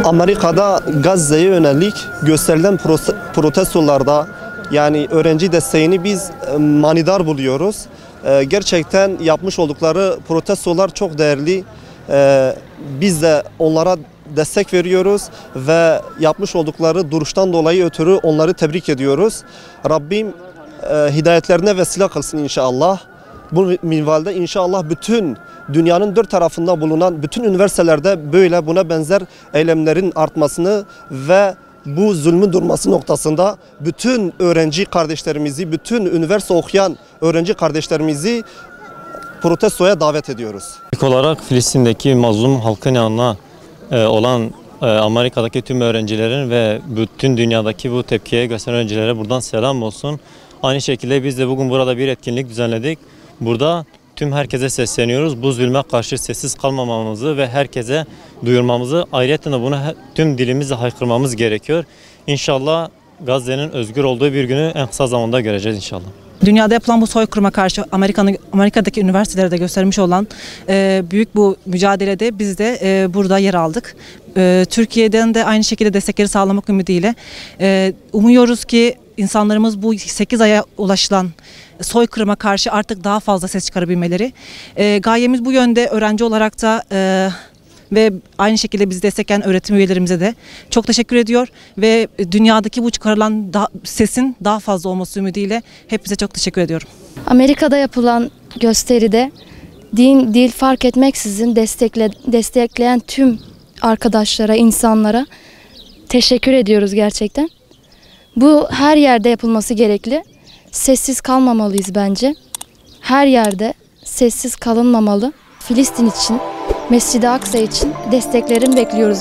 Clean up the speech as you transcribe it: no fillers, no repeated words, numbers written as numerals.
Amerika'da Gazze'ye yönelik gösterilen protestolarda yani öğrenci desteğini biz manidar buluyoruz. Gerçekten yapmış oldukları protestolar çok değerli. Biz de onlara destek veriyoruz ve yapmış oldukları duruştan dolayı ötürü onları tebrik ediyoruz. Rabbim hidayetlerine vesile kılsın inşallah. Bu minvalde inşallah bütün dünyanın dört tarafında bulunan bütün üniversitelerde böyle buna benzer eylemlerin artmasını ve bu zulmün durması noktasında bütün öğrenci kardeşlerimizi, bütün üniversite okuyan öğrenci kardeşlerimizi protestoya davet ediyoruz. İlk olarak Filistin'deki mazlum halkın yanına olan Amerika'daki tüm öğrencilerin ve bütün dünyadaki bu tepkiye gösteren öğrencilere buradan selam olsun. Aynı şekilde biz de bugün burada bir etkinlik düzenledik. Burada tüm herkese sesleniyoruz. Bu zulme karşı sessiz kalmamamızı ve herkese duyurmamızı, ayrıca da bunu tüm dilimizle haykırmamız gerekiyor. İnşallah Gazze'nin özgür olduğu bir günü en kısa zamanda göreceğiz inşallah. Dünyada yapılan bu soykırıma karşı Amerika'daki üniversitelerde göstermiş olan büyük bu mücadelede biz de burada yer aldık. Türkiye'den de aynı şekilde destekleri sağlamak ümidiyle umuyoruz ki insanlarımız bu 8 aya ulaşılan soykırıma karşı artık daha fazla ses çıkarabilmeleri. Gayemiz bu yönde. Öğrenci olarak da ve aynı şekilde bizi destekleyen öğretim üyelerimize de çok teşekkür ediyor ve dünyadaki bu çıkarılan sesin daha fazla olması ümidiyle hepinize çok teşekkür ediyorum. Amerika'da yapılan gösteride din, dil fark etmeksizin destekleyen tüm arkadaşlara, insanlara teşekkür ediyoruz gerçekten. Bu her yerde yapılması gerekli. Sessiz kalmamalıyız bence. Her yerde sessiz kalınmamalı. Filistin için, Mescid-i Aksa için desteklerini bekliyoruz.